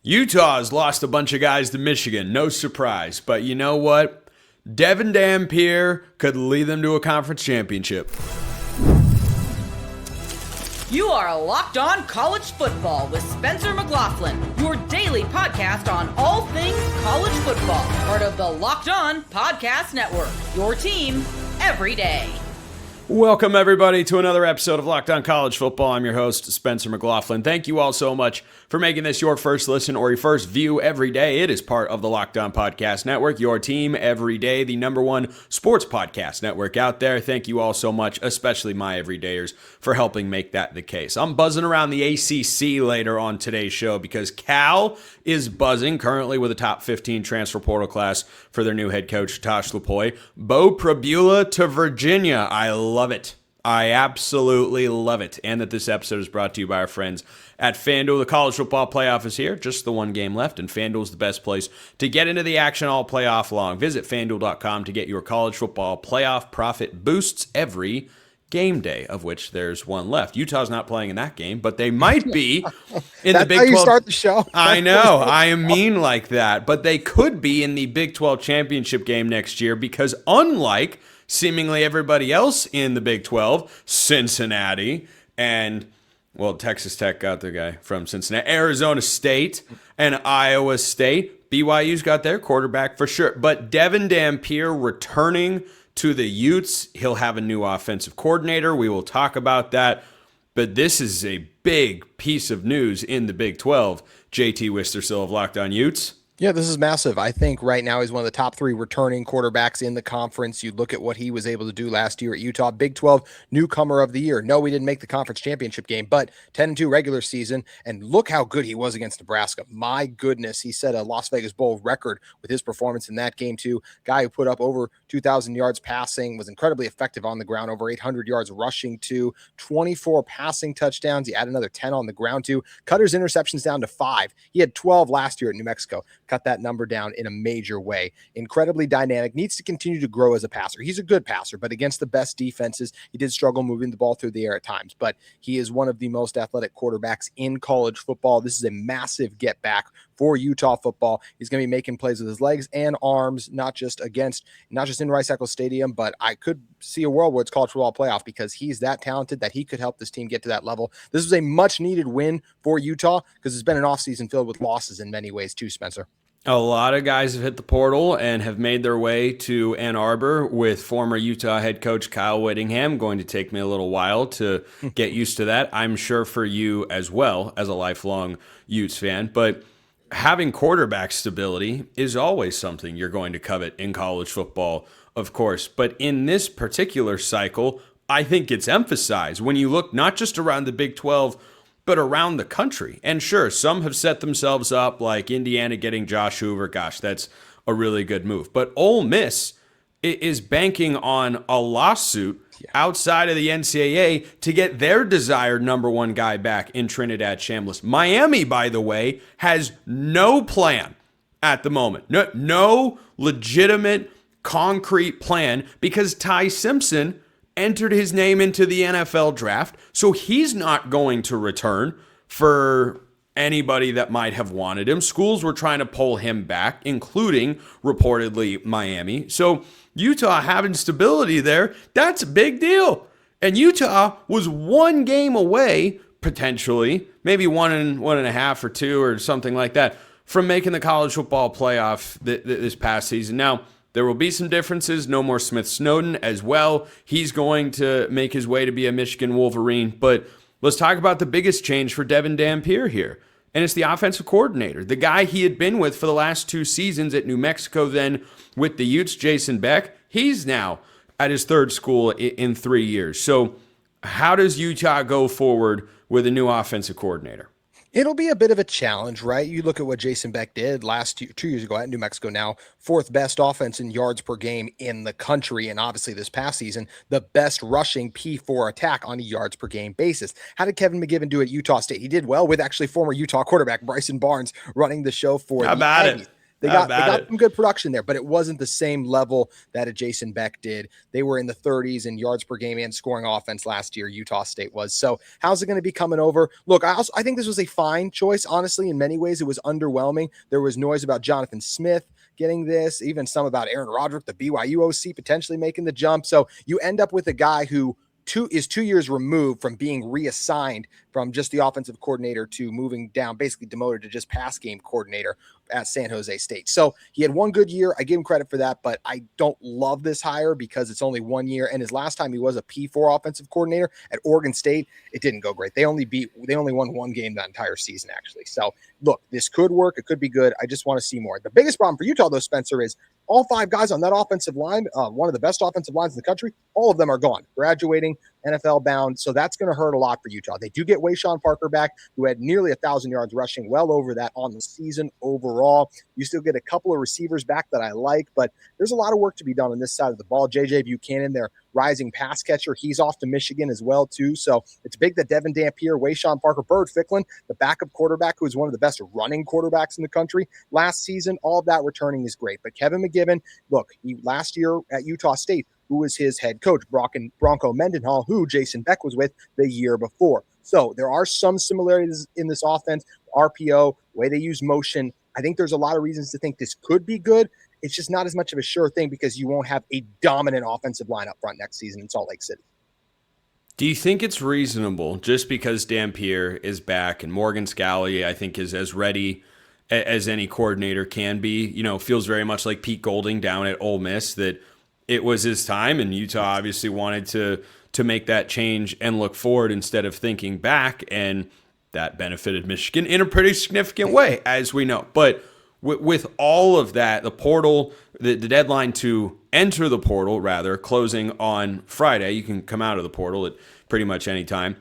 Utah's lost a bunch of guys to Michigan. No surprise. But you know what? Devon Dampier could lead them to a conference championship. You are Locked On College Football with Spencer McLaughlin, your daily podcast on all things college football. Part of the Locked On Podcast Network, your team every day. Welcome, everybody, to another episode of Locked On College Football. I'm your host, Spencer McLaughlin. Thank you all so much for making this your first listen or your first view every day. It is part of the Locked On Podcast Network, your team every day, the number one sports podcast network out there. Thank you all so much, especially my everydayers, for helping make that the case. I'm buzzing around the ACC later on today's show because Cal is buzzing currently with a top 15 transfer portal class for their new head coach, Tosh Lupoi. Beau Pribula to Virginia. I love it. I absolutely love it. And that this episode is brought to you by our friends at FanDuel. The college football playoff is here. Just the one game left, and FanDuel is the best place to get into the action all playoff long. Visit FanDuel.com to get your college football playoff profit boosts every game day, of which there's one left. Utah's not playing in that game, but they might be in the Big 12. That's how you start the show. I know. I am mean like that. But they could be in the Big 12 championship game next year because unlike seemingly everybody else in the Big 12, Cincinnati and, well, Texas Tech got their guy from Cincinnati, Arizona State and Iowa State. BYU's got their quarterback for sure. But Devon Dampier returning to the Utes. He'll have a new offensive coordinator. We will talk about that. But this is a big piece of news in the Big 12. JT Wistersill of Locked On Utes. Yeah, this is massive. I think right now he's one of the top three returning quarterbacks in the conference. You look at what he was able to do last year at Utah. Big 12 newcomer of the year. No, we didn't make the conference championship game, but 10-2 regular season. And look how good he was against Nebraska. My goodness, he set a Las Vegas Bowl record with his performance in that game too. Guy who put up over 2,000 yards passing, was incredibly effective on the ground, over 800 yards rushing too, 24 passing touchdowns. He had another 10 on the ground too. Cut his interceptions down to 5. He had 12 last year at New Mexico. Cut that number down in a major way. Incredibly dynamic, needs to continue to grow as a passer. He's a good passer, but against the best defenses, he did struggle moving the ball through the air at times, but he is one of the most athletic quarterbacks in college football. This is a massive get back for Utah football. He's going to be making plays with his legs and arms, not just in Rice-Eccles Stadium, but I could see a world where it's college football playoff because he's that talented that he could help this team get to that level. This was a much needed win for Utah because it's been an offseason filled with losses in many ways too, Spencer. A lot of guys have hit the portal and have made their way to Ann Arbor with former Utah head coach Kyle Whittingham. Going to take me a little while to get used to that. I'm sure for you as well as a lifelong Utes fan. But having quarterback stability is always something you're going to covet in college football, of course. But in this particular cycle, I think it's emphasized when you look not just around the Big 12, but around the country. And sure, some have set themselves up, like Indiana getting Josh Hoover. Gosh, that's a really good move. But Ole Miss is banking on a lawsuit outside of the NCAA to get their desired number one guy back in Trinidad Chambliss. Miami, by the way, has no plan at the moment. No legitimate, concrete plan because Ty Simpson entered his name into the NFL draft, so he's not going to return for anybody that might have wanted him. Schools were trying to pull him back, including reportedly Miami. So Utah having stability there, that's a big deal. And Utah was one game away, potentially, maybe one and a half or two or something like that, from making the college football playoff this past season. Now, there will be some differences. No more Smith Snowden as well. He's going to make his way to be a Michigan Wolverine. But let's talk about the biggest change for Devon Dampier here. And it's the offensive coordinator. The guy he had been with for the last 2 seasons at New Mexico, then with the Utes, Jason Beck. He's now at his third school in 3 years. So how does Utah go forward with a new offensive coordinator? It'll be a bit of a challenge, right? You look at what Jason Beck did 2 years ago at New Mexico, now 4th best offense in yards per game in the country. And obviously this past season, the best rushing P4 attack on a yards per game basis. How did Kevin McGivern do at Utah State? He did well with actually former Utah quarterback Bryson Barnes running the show for How about it? They got some good production there, but it wasn't the same level that a Jason Beck did. They were in the 30s in yards per game and scoring offense last year. Utah State was. So how's it going to be coming over? Look, I think this was a fine choice. Honestly, in many ways, it was underwhelming. There was noise about Jonathan Smith getting this, even some about Aaron Roderick, the BYU OC, potentially making the jump. So you end up with a guy who is 2 years removed from being reassigned from just the offensive coordinator to moving down, basically demoted to just pass game coordinator at San Jose State. So he had one good year. I give him credit for that, but I don't love this hire because it's only 1 year. And his last time he was a P4 offensive coordinator at Oregon State, it didn't go great. They only won one game that entire season, actually. So look, this could work. It could be good. I just want to see more. The biggest problem for Utah, though, Spencer, is all 5 guys on that offensive line, one of the best offensive lines in the country, all of them are gone, graduating, NFL bound. So that's going to hurt a lot for Utah. They do get Wayshawn Parker back, who had nearly 1,000 yards rushing, well over that on the season overall. You still get a couple of receivers back that I like, but there's a lot of work to be done on this side of the ball. JJ Buchanan, their rising pass catcher, he's off to Michigan as well, too. So it's big that Devon Dampier, Wayshawn Parker, Bird Ficklin, the backup quarterback, who was one of the best running quarterbacks in the country last season, all of that returning is great. But Kevin McGibbon, look, last year at Utah State, who was his head coach, Bronco Mendenhall, who Jason Beck was with the year before. So there are some similarities in this offense, RPO, the way they use motion. I think there's a lot of reasons to think this could be good. It's just not as much of a sure thing because you won't have a dominant offensive line up front next season in Salt Lake City. Do you think it's reasonable, just because Dampier is back and Morgan Scalley, I think, is as ready as any coordinator can be, feels very much like Pete Golding down at Ole Miss, that it was his time, and Utah obviously wanted to make that change and look forward instead of thinking back, and that benefited Michigan in a pretty significant way, as we know. But with all of that, the portal, the deadline to enter the portal, rather, closing on Friday, you can come out of the portal at pretty much any time.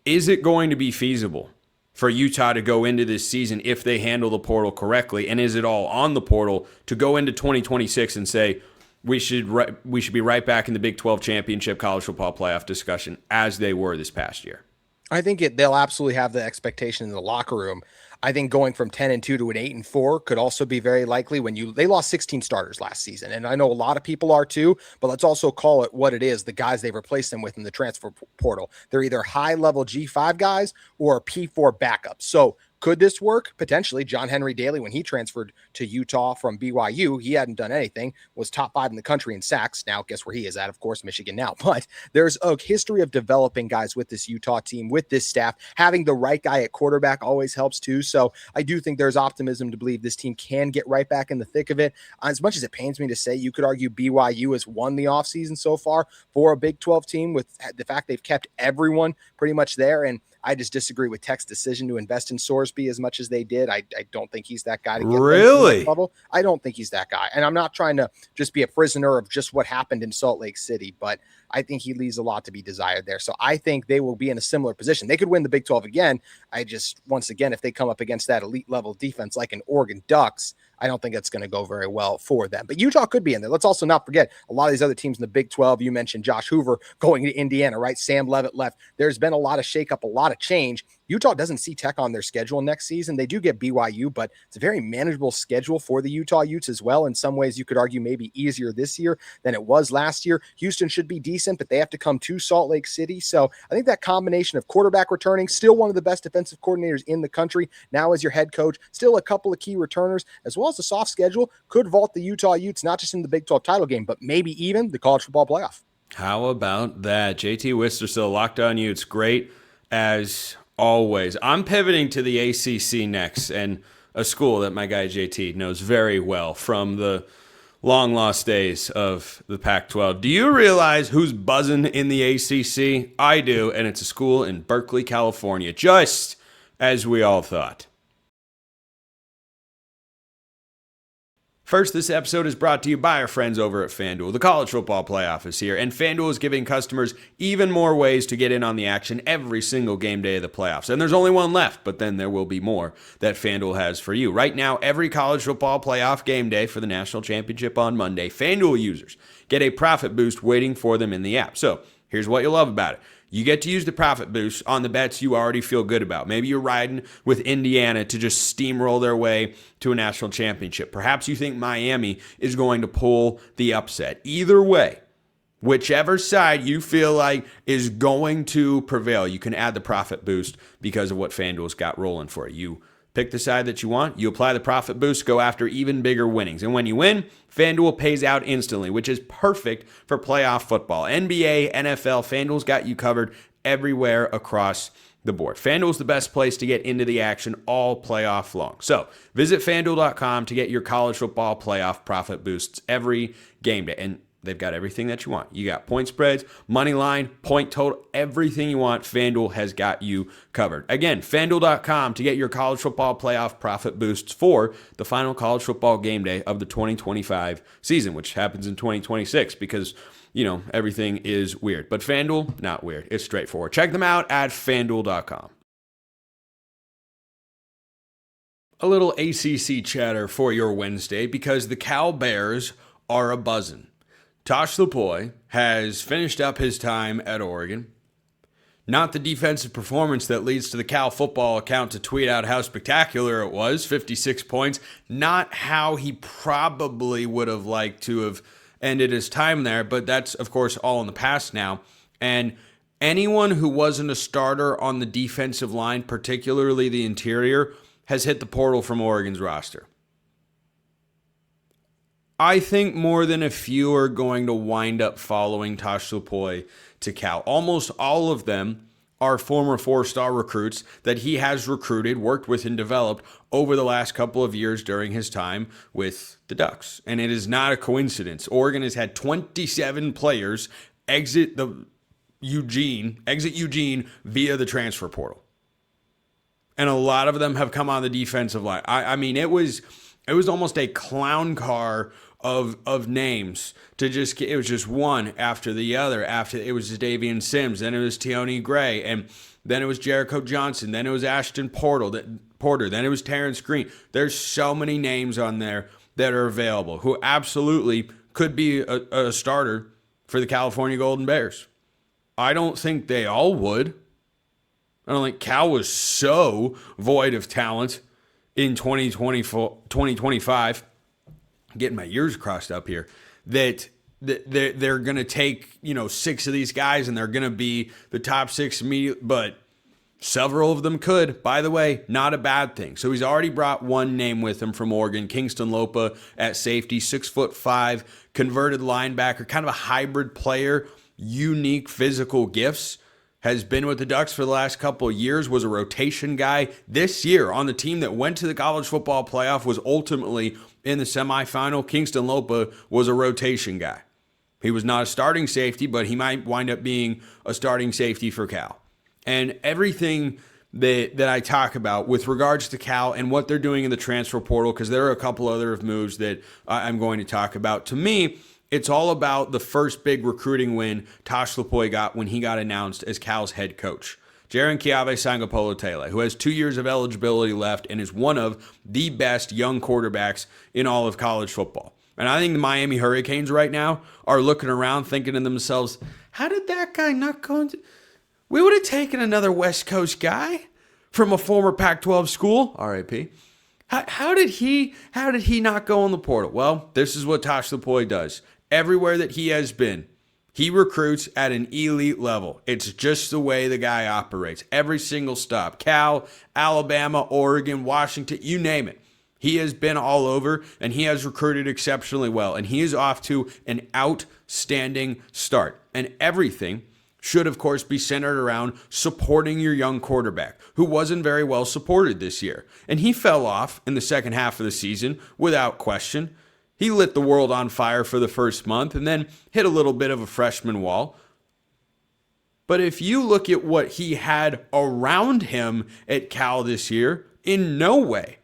Is it going to be feasible for Utah to go into this season if they handle the portal correctly? And is it all on the portal to go into 2026 and say, we should be right back in the Big 12 championship college football playoff discussion as they were this past year? I think they'll absolutely have the expectation in the locker room. I think going from 10-2 to an 8-4 could also be very likely they lost 16 starters last season. And I know a lot of people are too, but let's also call it what it is. The guys they replaced them with in the transfer portal, they're either high level G5 guys or P4 backups. So could this work? Potentially. John Henry Daly, when he transferred to Utah from BYU, he hadn't done anything, was top 5 in the country in sacks. Now, guess where he is at? Of course, Michigan now. But there's a history of developing guys with this Utah team, with this staff. Having the right guy at quarterback always helps too. So I do think there's optimism to believe this team can get right back in the thick of it. As much as it pains me to say, you could argue BYU has won the offseason so far for a Big 12 team with the fact they've kept everyone pretty much there. And I just disagree with Tech's decision to invest in Sorsby as much as they did. I don't think he's that guy to get really level. I don't think he's that guy. And I'm not trying to just be a prisoner of just what happened in Salt Lake City, but I think he leaves a lot to be desired there. So I think they will be in a similar position. They could win the Big 12 again. Once again, if they come up against that elite level defense like an Oregon Ducks, I don't think it's going to go very well for them. But Utah could be in there. Let's also not forget a lot of these other teams in the Big 12. You mentioned Josh Hoover going to Indiana, right? Sam Levitt left. There's been a lot of shakeup, a lot of change. Utah doesn't see Tech on their schedule next season. They do get BYU, but it's a very manageable schedule for the Utah Utes as well. In some ways, you could argue maybe easier this year than it was last year. Houston should be decent, but they have to come to Salt Lake City. So I think that combination of quarterback returning, still one of the best defensive coordinators in the country, now as your head coach, still a couple of key returners, as well as a soft schedule, could vault the Utah Utes, not just in the Big 12 title game, but maybe even the college football playoff. How about that? JT Wistersill, Locked On Utes, great as always. I'm pivoting to the ACC next, and a school that my guy JT knows very well from the long lost days of the Pac-12. Do you realize who's buzzing in the ACC? I do, and it's a school in Berkeley, California, just as we all thought. First, this episode is brought to you by our friends over at FanDuel. The college football playoff is here, and FanDuel is giving customers even more ways to get in on the action every single game day of the playoffs. And there's only one left, but then there will be more that FanDuel has for you. Right now, every college football playoff game day for the national championship on Monday, FanDuel users get a profit boost waiting for them in the app. So here's what you love about it. You get to use the profit boost on the bets you already feel good about. Maybe you're riding with Indiana to just steamroll their way to a national championship. Perhaps you think Miami is going to pull the upset. Either way, whichever side you feel like is going to prevail, you can add the profit boost because of what FanDuel's got rolling for you. You pick the side that you want, you apply the profit boost, go after even bigger winnings. And when you win, FanDuel pays out instantly, which is perfect for playoff football. NBA, NFL, FanDuel's got you covered everywhere across the board. FanDuel's the best place to get into the action all playoff long. So visit FanDuel.com to get your college football playoff profit boosts every game day. And they've got everything that you want. You got point spreads, money line, point total, everything you want. FanDuel has got you covered. Again, FanDuel.com to get your college football playoff profit boosts for the final college football game day of the 2025 season, which happens in 2026 because, everything is weird. But FanDuel, not weird. It's straightforward. Check them out at FanDuel.com. A little ACC chatter for your Wednesday because the Cal Bears are a-buzzin'. Tosh Lupoi has finished up his time at Oregon. Not the defensive performance that leads to the Cal football account to tweet out how spectacular it was, 56 points. Not how he probably would have liked to have ended his time there, but that's, of course, all in the past now. And anyone who wasn't a starter on the defensive line, particularly the interior, has hit the portal from Oregon's roster. I think more than a few are going to wind up following Tosh Lupoi to Cal. Almost all of them are former four-star recruits that he has recruited, worked with, and developed over the last couple of years during his time with the Ducks. And it is not a coincidence. Oregon has had 27 players exit Eugene via the transfer portal. And a lot of them have come on the defensive line. I mean, it was almost a clown car of names it was just one after the other. After it was Davian Sims, then it was Tioni Gray, and then it was Jericho Johnson, then it was Ashton Porter, then it was Terrence Green. There's so many names on there that are available who absolutely could be a starter for the California Golden Bears. I don't think they all would. I don't think Cal was so void of talent in 2025. Getting my ears crossed up here, that they're going to take, 6 of these guys and they're going to be the top 6 immediately, but several of them could. By the way, not a bad thing. So he's already brought one name with him from Oregon, Kingston Lopa at safety, 6'5", converted linebacker, kind of a hybrid player, unique physical gifts. Has been with the Ducks for the last couple of years, was a rotation guy. This year on the team that went to the college football playoff, was ultimately in the semifinal. Kingston Lopa was a rotation guy. He was not a starting safety, but he might wind up being a starting safety for Cal. And everything that I talk about with regards to Cal and what they're doing in the transfer portal, because there are a couple other moves that I'm going to talk about. To me, it's all about the first big recruiting win Tosh Lupoi got when he got announced as Cal's head coach. Jaron Keawe Sagapolutele, who has 2 years of eligibility left and is one of the best young quarterbacks in all of college football. And I think the Miami Hurricanes right now are looking around thinking to themselves, how did that guy not go into... We would have taken another West Coast guy from a former Pac-12 school, RIP. How did he not go in the portal? Well, this is what Tosh Lupoi does. Everywhere that he has been, he recruits at an elite level. It's just the way the guy operates. Every single stop. Cal, Alabama, Oregon, Washington, you name it. He has been all over, and he has recruited exceptionally well. And he is off to an outstanding start. And everything should, of course, be centered around supporting your young quarterback, who wasn't very well supported this year. And he fell off in the second half of the season without question. He lit the world on fire for the first month and then hit a little bit of a freshman wall. But if you look at what he had around him at Cal this year, in no way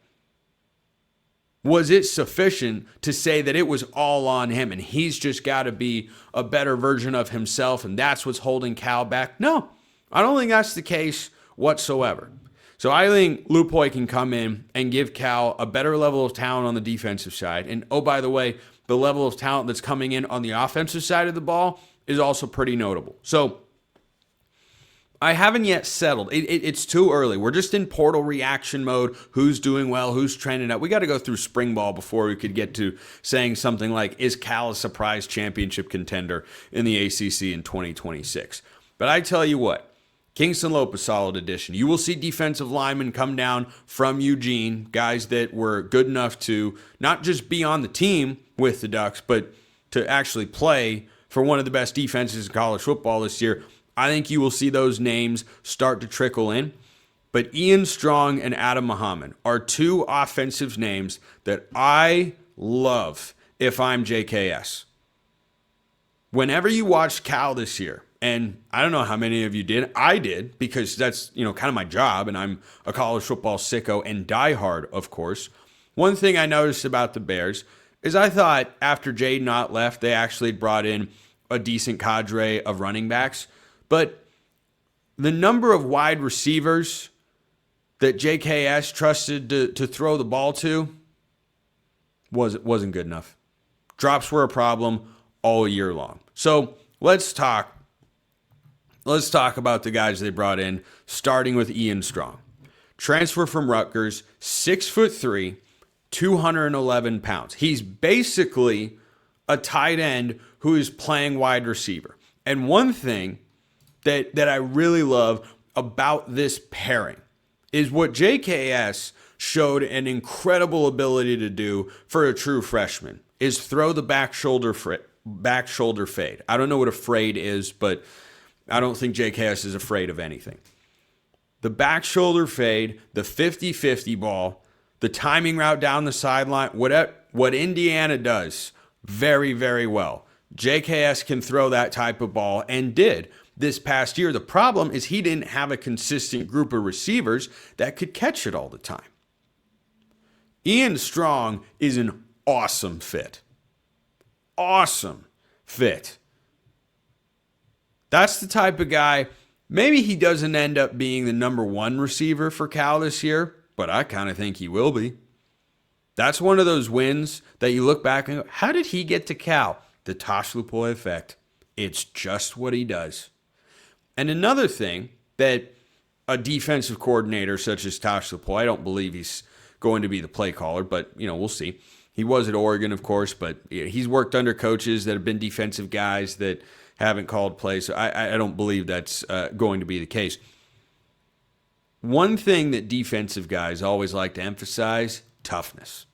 was it sufficient to say that it was all on him and he's just got to be a better version of himself and that's what's holding Cal back. No, I don't think that's the case whatsoever. So I think Lupoi can come in and give Cal a better level of talent on the defensive side. And oh, by the way, the level of talent that's coming in on the offensive side of the ball is also pretty notable. So I haven't yet settled. It's too early. We're just in portal reaction mode. Who's doing well? Who's trending up? We got to go through spring ball before we could get to saying something like, is Cal a surprise championship contender in the ACC in 2026? But I tell you what, Kingston Lope, a solid addition. You will see defensive linemen come down from Eugene, guys that were good enough to not just be on the team with the Ducks, but to actually play for one of the best defenses in college football this year. I think you will see those names start to trickle in. But Ian Strong and Adam Muhammad are two offensive names that I love if I'm JKS. Whenever you watched Cal this year, and I don't know how many of you did, I did, because that's, kind of my job, and I'm a college football sicko and diehard, of course. One thing I noticed about the Bears is I thought after Jaden Ott left, they actually brought in a decent cadre of running backs. But the number of wide receivers that JKS trusted to throw the ball to wasn't good enough. Drops were a problem all year long. So let's talk about the guys they brought in, starting with Ian Strong. Transfer from Rutgers, 6'3", 211 pounds. He's basically a tight end who is playing wide receiver. And one thing that I really love about this pairing is what JKS showed an incredible ability to do for a true freshman is throw the back shoulder fade. I don't know what a fade is, but I don't think JKS is afraid of anything. The back shoulder fade, the 50-50 ball, the timing route down the sideline, what Indiana does very, very well. JKS can throw that type of ball and did this past year. The problem is he didn't have a consistent group of receivers that could catch it all the time. Ian Strong is an awesome fit. Awesome fit. That's the type of guy, maybe he doesn't end up being the number one receiver for Cal this year, but I kind of think he will be. That's one of those wins that you look back and go, how did he get to Cal? The Tosh Lupoi effect. It's just what he does. And another thing that a defensive coordinator such as Tosh Lupoi, I don't believe he's going to be the play caller, but, we'll see. He was at Oregon, of course, but he's worked under coaches that have been defensive guys that haven't called plays. So I don't believe that's going to be the case. One thing that defensive guys always like to emphasize, toughness.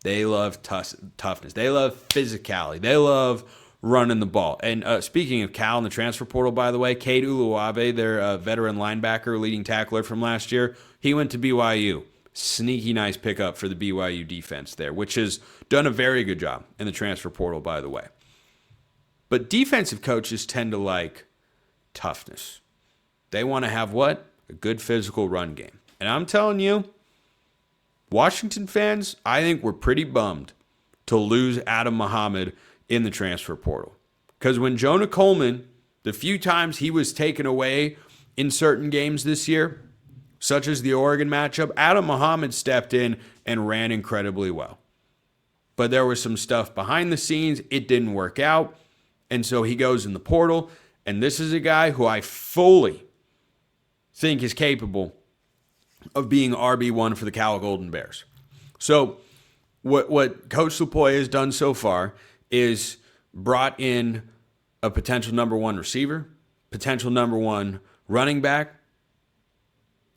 They love toughness. They love physicality. They love running the ball. And speaking of Cal in the transfer portal, by the way, Cade Uluwabe, their veteran linebacker, leading tackler from last year, he went to BYU. Sneaky nice pickup for the BYU defense there, which has done a very good job in the transfer portal, by the way. But defensive coaches tend to like toughness. They want to have what? A good physical run game. And I'm telling you, Washington fans, I think we're pretty bummed to lose Adam Muhammad in the transfer portal. Because when Jonah Coleman, the few times he was taken away in certain games this year, such as the Oregon matchup, Adam Muhammad stepped in and ran incredibly well. But there was some stuff behind the scenes. It didn't work out. And so he goes in the portal. And this is a guy who I fully think is capable of being RB1 for the Cal Golden Bears. So what Coach Lupoi has done so far is brought in a potential number one receiver, potential number one running back.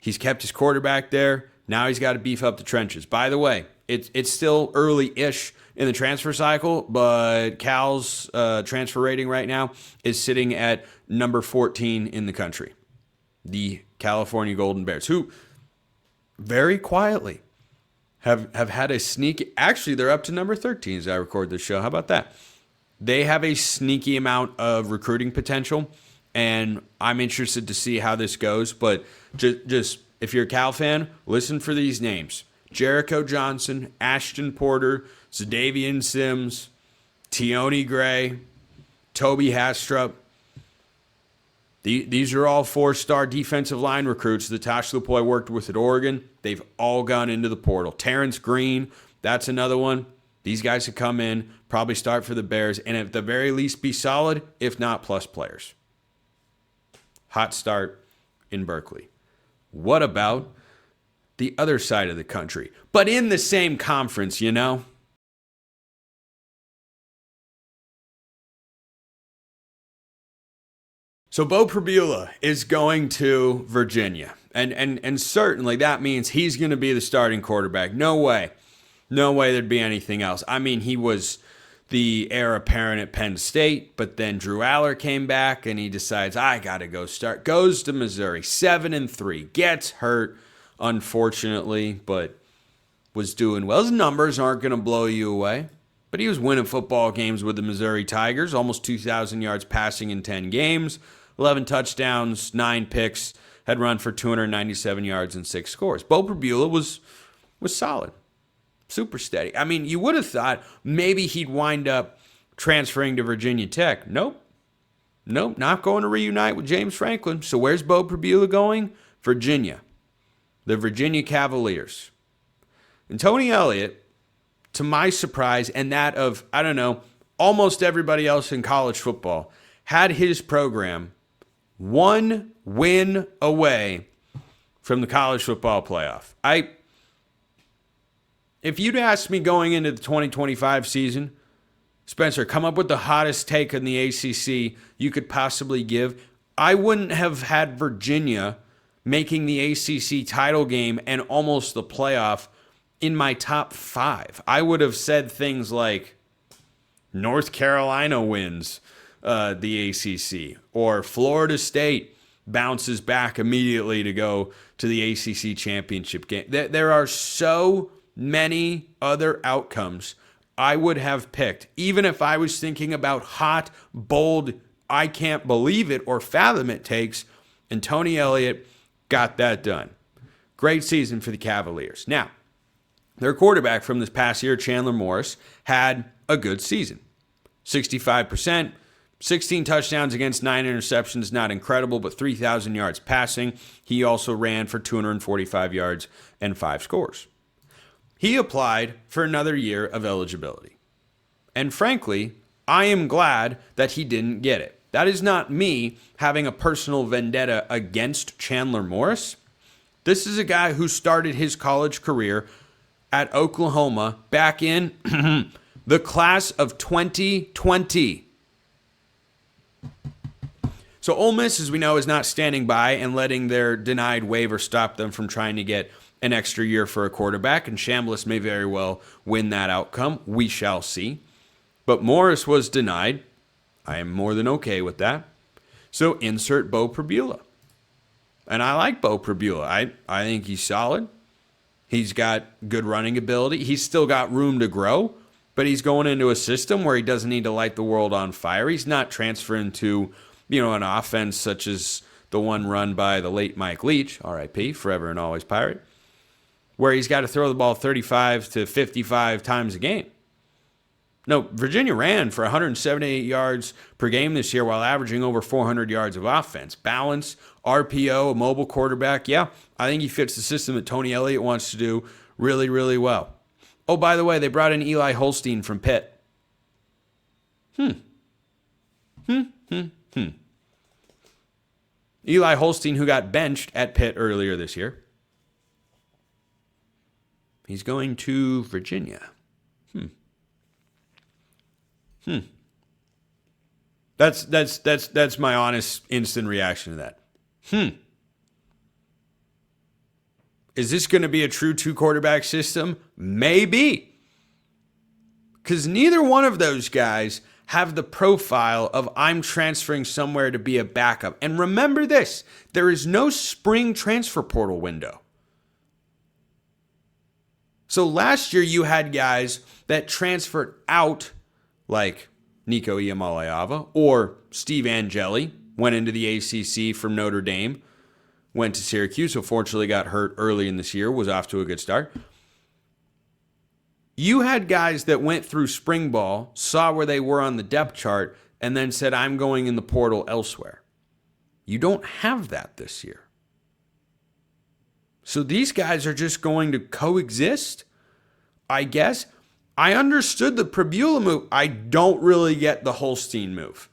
He's kept his quarterback there. Now he's got to beef up the trenches. By the way, it's still early-ish in the transfer cycle, but Cal's transfer rating right now is sitting at number 14 in the country. The California Golden Bears, who very quietly have had a sneaky... Actually, they're up to number 13 as I record this show. How about that? They have a sneaky amount of recruiting potential, and I'm interested to see how this goes. But just if you're a Cal fan, listen for these names. Jericho Johnson, Ashton Porter, Zadavian Sims, Tioni Gray, Toby Hastrup. These are all four-star defensive line recruits that Tosh Lupoi worked with at Oregon. They've all gone into the portal. Terrence Green, that's another one. These guys could come in, probably start for the Bears, and at the very least be solid, if not plus players. Hot start in Berkeley. What about the other side of the country? But in the same conference, you know? So Beau Pribula is going to Virginia. And certainly that means he's going to be the starting quarterback. No way. No way there'd be anything else. I mean, he was the heir apparent at Penn State, but then Drew Aller came back and he decides, I got to go start. Goes to Missouri, 7-3, gets hurt, unfortunately, but was doing well. His numbers aren't going to blow you away, but he was winning football games with the Missouri Tigers, almost 2,000 yards passing in 10 games, 11 touchdowns, 9 picks, had run for 297 yards and 6 scores. Beau Pribula was solid. Super steady. I mean, you would have thought maybe he'd wind up transferring to Virginia Tech. Nope, not going to reunite with James Franklin. So where's Beau Pribula going? Virginia. The Virginia Cavaliers. And Tony Elliott, to my surprise and that of, I don't know, almost everybody else in college football, had his program 1 win away from the college football playoff. If you'd asked me going into the 2025 season, Spencer, come up with the hottest take in the ACC you could possibly give, I wouldn't have had Virginia making the ACC title game and almost the playoff in my top 5. I would have said things like North Carolina wins the ACC, or Florida State bounces back immediately to go to the ACC championship game. There are so many other outcomes I would have picked, even if I was thinking about hot, bold, I can't believe it or fathom it takes, and Tony Elliott got that done. Great season for the Cavaliers. Now, their quarterback from this past year, Chandler Morris, had a good season. 65%, 16 touchdowns against 9 interceptions, not incredible, but 3,000 yards passing. He also ran for 245 yards and 5 scores. He applied for another year of eligibility. And frankly, I am glad that he didn't get it. That is not me having a personal vendetta against Chandler Morris. This is a guy who started his college career at Oklahoma back in the class of 2020. So Ole Miss, as we know, is not standing by and letting their denied waiver stop them from trying to get an extra year for a quarterback, and Chambliss may very well win that outcome. We shall see. But Morris was denied. I am more than okay with that. So insert Beau Pribula. And I like Beau Pribula. I think he's solid. He's got good running ability. He's still got room to grow, but he's going into a system where he doesn't need to light the world on fire. He's not transferring to, an offense such as the one run by the late Mike Leach, RIP, forever and always Pirate, where he's got to throw the ball 35 to 55 times a game. No, Virginia ran for 178 yards per game this year while averaging over 400 yards of offense. Balance, RPO, a mobile quarterback. Yeah, I think he fits the system that Tony Elliott wants to do really, really well. Oh, by the way, they brought in Eli Holstein from Pitt. Eli Holstein, who got benched at Pitt earlier this year. He's going to Virginia. That's my honest, instant reaction to that. Is this going to be a true 2-quarterback system? Maybe. Because neither one of those guys have the profile of I'm transferring somewhere to be a backup. And remember this, there is no spring transfer portal window. So last year you had guys that transferred out, like Nico Iamaleava or Steve Angeli, went into the ACC from Notre Dame, went to Syracuse, so fortunately got hurt early in this year, was off to a good start. You had guys that went through spring ball, saw where they were on the depth chart, and then said, I'm going in the portal elsewhere. You don't have that this year. So these guys are just going to coexist, I guess. I understood the Pribula move. I don't really get the Holstein move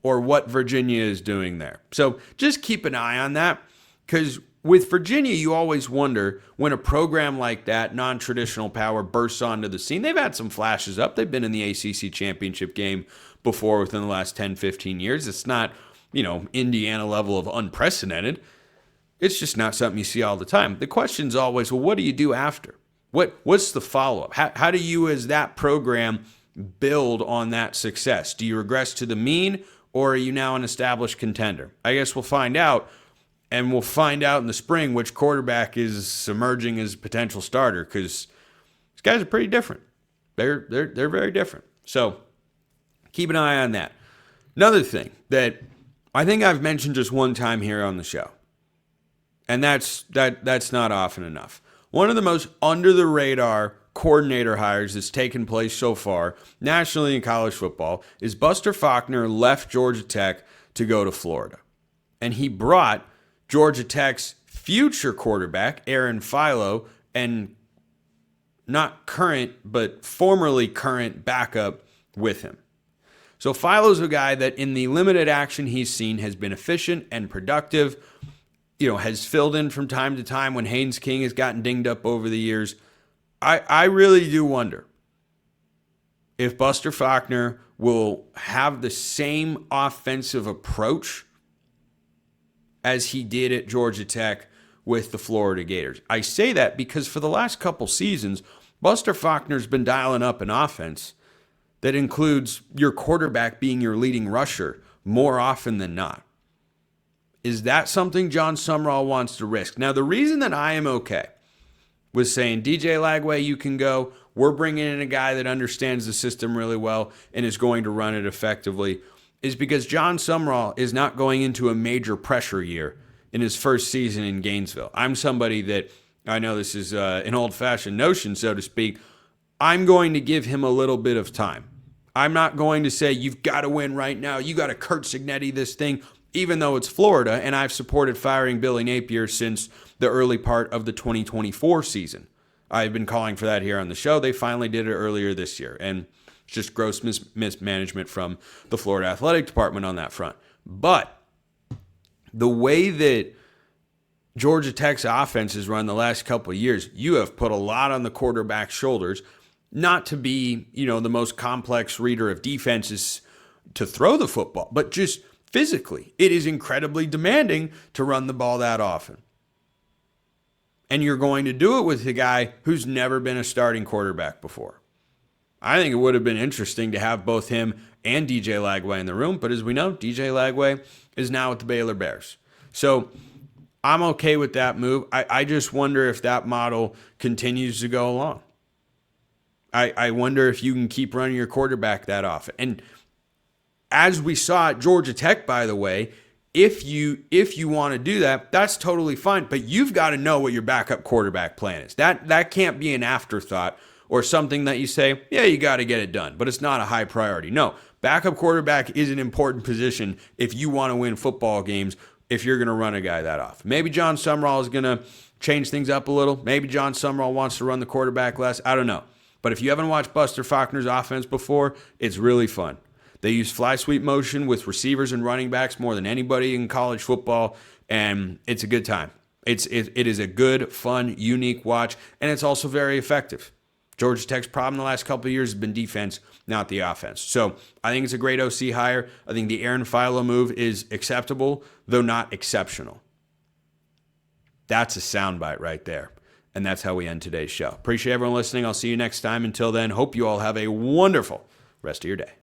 or what Virginia is doing there. So just keep an eye on that. Because with Virginia, you always wonder when a program like that, non-traditional power, bursts onto the scene. They've had some flashes up. They've been in the ACC championship game before within the last 10, 15 years. It's not, Indiana level of unprecedented. It's just not something you see all the time. The question's always, well, what do you do after? What's the follow-up? How do you, as that program, build on that success? Do you regress to the mean, or are you now an established contender? I guess we'll find out, and we'll find out in the spring which quarterback is emerging as a potential starter, because these guys are pretty different. They're very different. So keep an eye on that. Another thing that I think I've mentioned just one time here on the show, and that's not often enough. One of the most under-the-radar coordinator hires that's taken place so far nationally in college football is Buster Faulkner left Georgia Tech to go to Florida. And he brought Georgia Tech's future quarterback, Aaron Philo, and not current, but formerly current backup with him. So Philo's a guy that in the limited action he's seen has been efficient and productive, has filled in from time to time when Haynes King has gotten dinged up over the years. I really do wonder if Buster Faulkner will have the same offensive approach as he did at Georgia Tech with the Florida Gators. I say that because for the last couple seasons, Buster Faulkner's been dialing up an offense that includes your quarterback being your leading rusher more often than not. Is that something Jon Sumrall wants to risk? Now, the reason that I am okay with saying, DJ Lagway, you can go, we're bringing in a guy that understands the system really well and is going to run it effectively, is because Jon Sumrall is not going into a major pressure year in his first season in Gainesville. I'm somebody that, I know this is an old-fashioned notion, so to speak, I'm going to give him a little bit of time. I'm not going to say, you've got to win right now, you got to Kurt Signetti this thing, even though it's Florida, and I've supported firing Billy Napier since the early part of the 2024 season. I've been calling for that here on the show. They finally did it earlier this year, and it's just gross mismanagement from the Florida Athletic Department on that front. But the way that Georgia Tech's offense has run the last couple of years, you have put a lot on the quarterback's shoulders, not to be, the most complex reader of defenses to throw the football, but just physically, it is incredibly demanding to run the ball that often. And you're going to do it with a guy who's never been a starting quarterback before. I think it would have been interesting to have both him and DJ Lagway in the room, but as we know, DJ Lagway is now with the Baylor Bears. So I'm okay with that move. I just wonder if that model continues to go along. I wonder if you can keep running your quarterback that often. And as we saw at Georgia Tech, by the way, if you want to do that, that's totally fine. But you've got to know what your backup quarterback plan is. That can't be an afterthought or something that you say, yeah, you got to get it done, but it's not a high priority. No, backup quarterback is an important position if you want to win football games, if you're going to run a guy that off. Maybe Jon Sumrall is going to change things up a little. Maybe Jon Sumrall wants to run the quarterback less. I don't know. But if you haven't watched Buster Faulkner's offense before, it's really fun. They use fly sweep motion with receivers and running backs more than anybody in college football, and it's a good time. It is a good, fun, unique watch, and it's also very effective. Georgia Tech's problem the last couple of years has been defense, not the offense. So I think it's a great OC hire. I think the Aaron Philo move is acceptable, though not exceptional. That's a soundbite right there. And that's how we end today's show. Appreciate everyone listening. I'll see you next time. Until then, hope you all have a wonderful rest of your day.